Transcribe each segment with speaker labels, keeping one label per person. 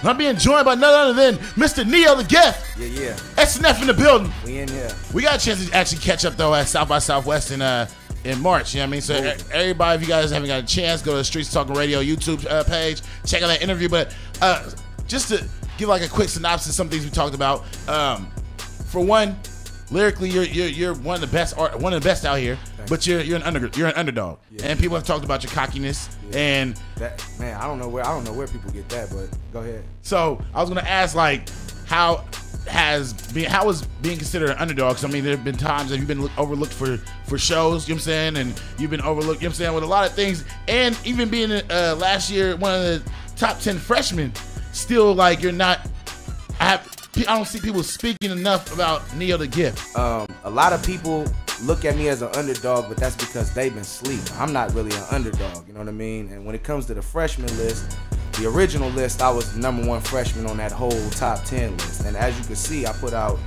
Speaker 1: I'm being joined by none other than Mr. Nio The Gift.
Speaker 2: Yeah.
Speaker 1: SNF in the building.
Speaker 2: We in here.
Speaker 1: We got a chance to actually catch up, though, at South by Southwest in March. You know what I mean? So everybody, if you guys haven't got a chance, go to the Streets Talking Radio YouTube page. Check out that interview. But just to give like a quick synopsis of some things we talked about. For one, lyrically, you're one of the best out here. But you're an underdog, and people have talked about your cockiness and
Speaker 2: that, man. I don't know where people get that, but go ahead.
Speaker 1: So I was gonna ask, like, how is being considered an underdog? Because I mean, there have been times that you've been overlooked for shows, you know what I'm saying, and you've been overlooked, you know what I'm saying, with a lot of things, and even being last year one of the top 10 freshmen, still like you're not. I don't see people speaking enough about Nio The Gift.
Speaker 2: A lot of people look at me as an underdog, but that's because they've been asleep. I'm not really an underdog, you know what I mean? And when it comes to the freshman list, the original list, I was the #1 freshman on that whole top 10 list. And as you can see, I put out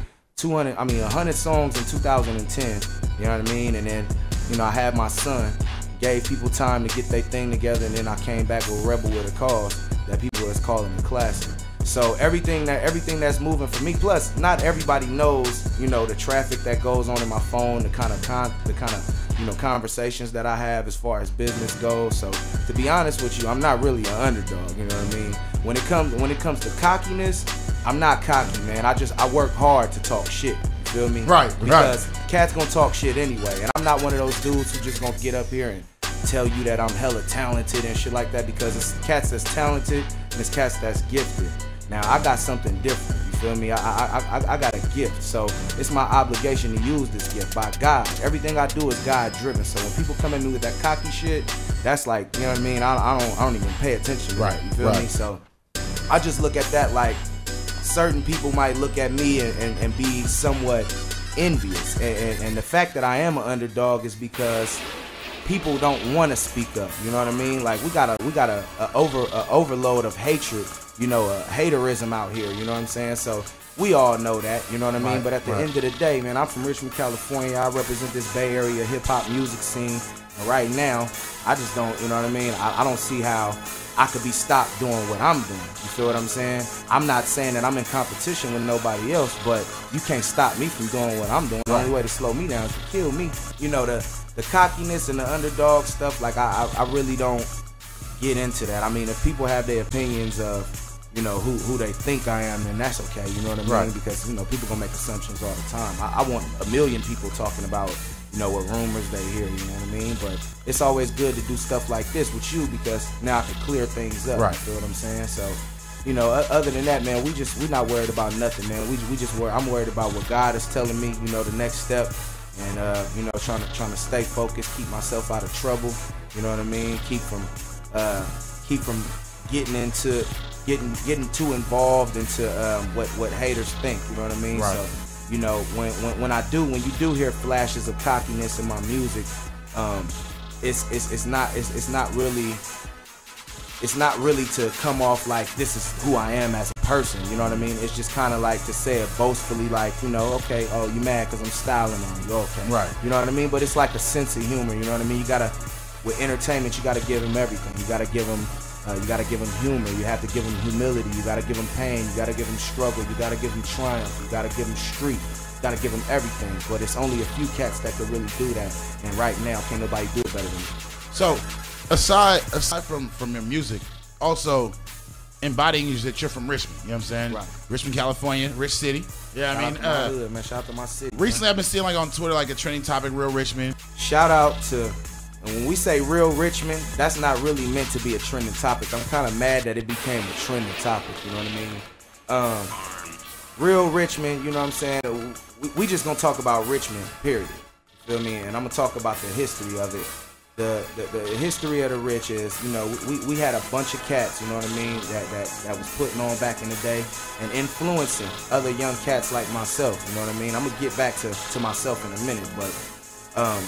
Speaker 2: 100 songs in 2010, you know what I mean? And then, you know, I had my son, gave people time to get their thing together, and then I came back with Rebel With A Cause that people is calling a classic. So everything that's moving for me. Plus, not everybody knows, you know, the traffic that goes on in my phone, the kind of you know, conversations that I have as far as business goes. So to be honest with you, I'm not really an underdog. You know what I mean? When it comes to cockiness, I'm not cocky, man. I work hard to talk shit. You feel me?
Speaker 1: Right.
Speaker 2: Because cats gonna talk shit anyway, and I'm not one of those dudes who just gonna get up here and tell you that I'm hella talented and shit like that, because it's cats that's talented and it's cats that's gifted. Now, I got something different, you feel me? I got a gift, so it's my obligation to use this gift by God. Everything I do is God-driven, so when people come at me with that cocky shit, that's like, you know what I mean? I don't even pay attention to that, you feel me? So I just look at that like certain people might look at me and be somewhat envious, and the fact that I am an underdog is because people don't want to speak up, you know what I mean? Like we got a overload of hatred, you know, haterism out here, you know what I'm saying? So we all know that, you know what I mean? But at the end of the day, man, I'm from Richmond, California. I represent this Bay Area hip-hop music scene. And right now, I just don't, you know what I mean? I don't see how I could be stopped doing what I'm doing. You feel what I'm saying? I'm not saying that I'm in competition with nobody else, but you can't stop me from doing what I'm doing. The only way to slow me down is to kill me. You know, the cockiness and the underdog stuff, like I really don't get into that. I mean, if people have their opinions of, you know, who they think I am, then that's okay, you know what I mean? Right. Because, you know, people gonna make assumptions all the time. I want a million people talking about, you know, what rumors they hear, you know what I mean? But it's always good to do stuff like this with you, because now I can clear things up, you feel what I'm saying? So, you know, other than that, man, we're not worried about nothing, man. I'm worried about what God is telling me, you know, the next step, and you know, trying to stay focused, keep myself out of trouble, you know what I mean? Keep from getting too involved into what haters think, you know what I mean? Right. So, you know, when you do hear flashes of cockiness in my music, it's not really to come off like this is who I am as a person, you know what I mean? It's just kind of like to say it boastfully, like, you know, okay, oh, you mad because I'm styling on you, okay, right? You know what I mean? But it's like a sense of humor, you know what I mean? You gotta, with entertainment, you gotta give them everything. You gotta give them humor. You have to give them humility. You gotta give them pain. You gotta give them struggle. You gotta give them triumph. You gotta give them street. You gotta give them everything. But it's only a few cats that could really do that. And right now, can't nobody do it better than me.
Speaker 1: So, aside from your music, also embodying is that you're from Richmond. You know what I'm saying? Right. Richmond, California, rich city. Yeah, I mean,
Speaker 2: shout out to my hood, man. Shout out to my city.
Speaker 1: Recently,
Speaker 2: man.
Speaker 1: I've been seeing like on Twitter like a trending topic, Real Richmond.
Speaker 2: Shout out to. And when we say Real Richmond, that's not really meant to be a trending topic. I'm kind of mad that it became a trending topic, you know what I mean? Real Richmond, you know what I'm saying? We just gonna talk about Richmond, period. You feel me? And I'm gonna talk about the history of it. The history of the Rich is, you know, we had a bunch of cats, you know what I mean, that was putting on back in the day and influencing other young cats like myself, you know what I mean? I'm gonna get back to myself in a minute, but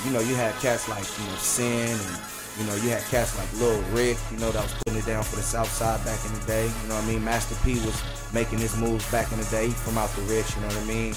Speaker 2: you know, you had cats like, you know, Sin, and, you know, you had cats like Lil Rick, you know, that was putting it down for the South Side back in the day, you know what I mean? Master P was making his moves back in the day from out the Rich, you know what I mean?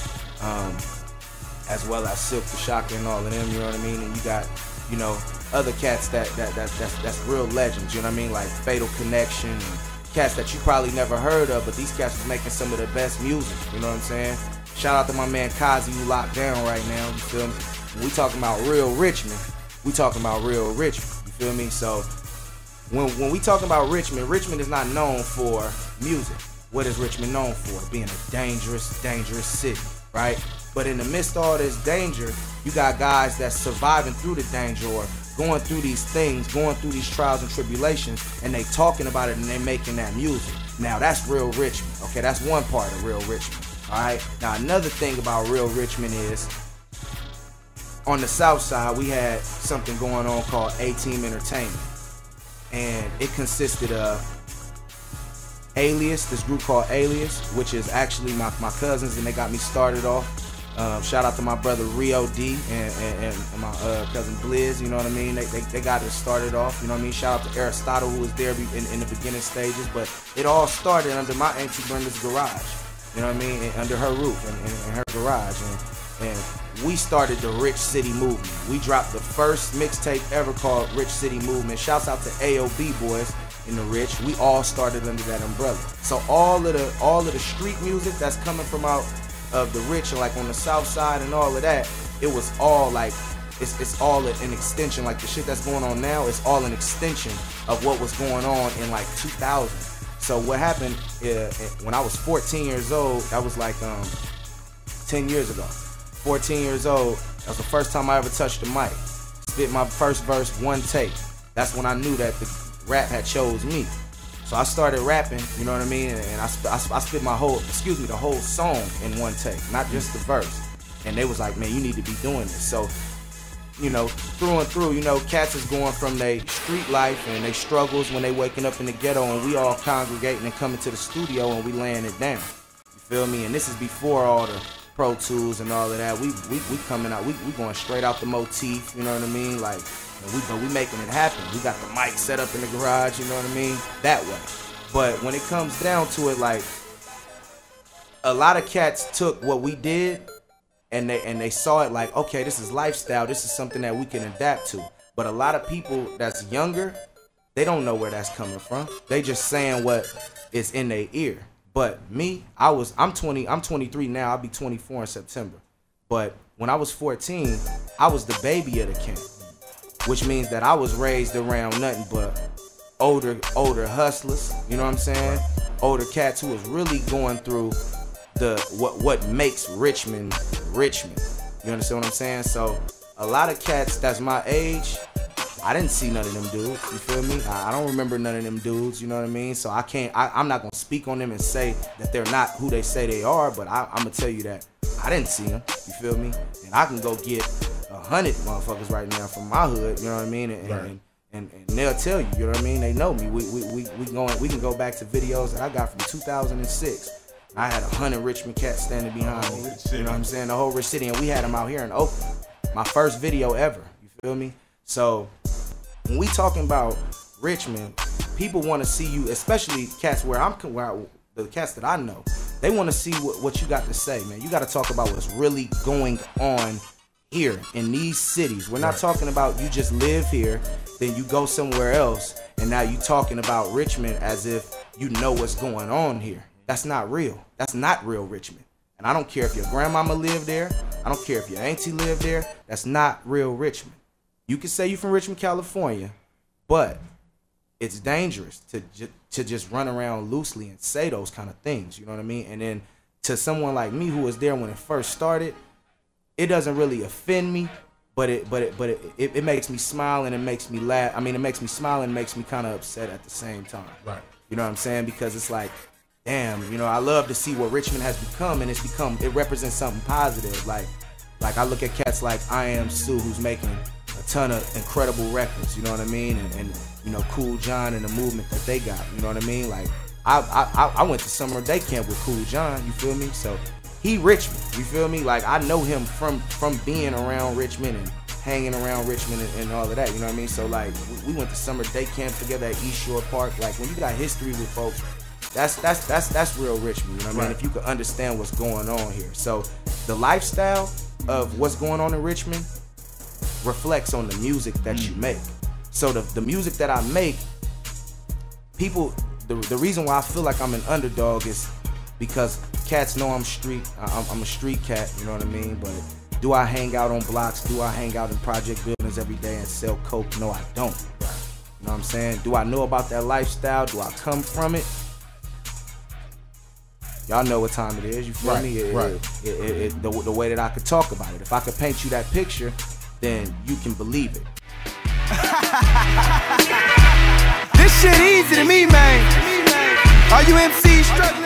Speaker 2: As well as Silk the Shocker and all of them, you know what I mean? And you got, you know, other cats that's real legends, you know what I mean? Like Fatal Connection and cats that you probably never heard of, but these cats was making some of the best music, you know what I'm saying? Shout out to my man Kazi who locked down right now, you feel me? When we talking about real Richmond, we talking about real Richmond, you feel me? So when we talking about Richmond, Richmond is not known for music. What is Richmond known for? Being a dangerous, dangerous city, right? But in the midst of all this danger, you got guys that's surviving through the danger or going through these things, going through these trials and tribulations, and they talking about it and they making that music. Now that's real Richmond, okay? That's one part of real Richmond, all right? Now another thing about real Richmond is, on the south side, we had something going on called A-Team Entertainment. And it consisted of Alias, this group called Alias, which is actually my cousins, and they got me started off. Shout out to my brother Rio D and my cousin Blizz, you know what I mean? They got us started off, you know what I mean? Shout out to Aristotle who was there in the beginning stages, but it all started under my Auntie Brenda's garage, you know what I mean? And under her roof and her garage. And we started the Rich City Movement. We dropped the first mixtape ever called Rich City Movement. Shouts out to AOB boys in the Rich. We all started under that umbrella. So all of the street music that's coming from out of the Rich, like on the south side and all of that, it was all like, it's all an extension. Like the shit that's going on now, it's all an extension of what was going on in like 2000. So what happened when I was 14 years old, that was like 10 years ago. 14 years old, that was the first time I ever touched the mic. Spit my first verse, one take. That's when I knew that the rap had chose me. So I started rapping, you know what I mean? And I spit the whole song in one take, not just the verse. And they was like, man, you need to be doing this. So, you know, through and through, you know, cats is going from their street life and their struggles when they waking up in the ghetto, and we all congregating and coming to the studio and we laying it down. You feel me? And this is before all the Pro Tools and all of that. We coming out, we going straight out the motif, you know what I mean? Like, we making it happen. We got the mic set up in the garage, you know what I mean? That way. But when it comes down to it, like, a lot of cats took what we did and they saw it like, okay, this is lifestyle, this is something that we can adapt to. But a lot of people that's younger, they don't know where that's coming from. They just saying what is in their ear. But me, I'm 23 now, I'll be 24 in September. But when I was 14, I was the baby of the camp, which means that I was raised around nothing but older hustlers, you know what I'm saying? Older cats who was really going through what makes Richmond, Richmond. You understand what I'm saying? So a lot of cats that's my age, I didn't see none of them dudes, you feel me? I don't remember none of them dudes, you know what I mean? So I'm not gonna speak on them and say that they're not who they say they are, but I'm gonna tell you that I didn't see them, you feel me? And I can go get 100 motherfuckers right now from my hood, you know what I mean? And they'll tell you, you know what I mean? They know me. We can go back to videos that I got from 2006. I had 100 Richmond cats standing behind me, you know what I'm saying? The whole Rich City, and we had them out here in Oakland. My first video ever, you feel me? So when we talking about Richmond, people want to see you, especially cats the cats that I know, they want to see what you got to say, man. You got to talk about what's really going on here in these cities. We're not talking about you just live here, then you go somewhere else, and now you talking about Richmond as if you know what's going on here. That's not real. That's not real Richmond. And I don't care if your grandmama lived there. I don't care if your auntie lived there. That's not real Richmond. You can say you're from Richmond, California, but it's dangerous to just run around loosely and say those kind of things. You know what I mean? And then to someone like me who was there when it first started, it doesn't really offend me, but it makes me smile and it makes me laugh. I mean, it makes me smile and makes me kind of upset at the same time. Right. You know what I'm saying? Because it's like, damn, you know, I love to see what Richmond has become, and it represents something positive. Like I look at cats like I Am Sue, who's making a ton of incredible records, you know what I mean? And you know, Cool John and the movement that they got, you know what I mean? Like I went to summer day camp with Cool John, you feel me? So he Richmond, you feel me? Like I know him from being around Richmond and hanging around Richmond and all of that, you know what I mean? So like we went to summer day camp together at East Shore Park. Like when you got history with folks, that's real Richmond, you know what I mean? If you could understand what's going on here. So the lifestyle of what's going on in Richmond reflects on the music that you make. So the music that I make, people, the reason why I feel like I'm an underdog is because cats know I'm a street cat, you know what I mean? But do I hang out on blocks? Do I hang out in project buildings every day and sell coke? No, I don't. You know what I'm saying? Do I know about that lifestyle? Do I come from it? Y'all know what time it is, you feel me? The way that I could talk about it. If I could paint you that picture, then you can believe it.
Speaker 3: This shit easy to me, man. Are you MCs struggling?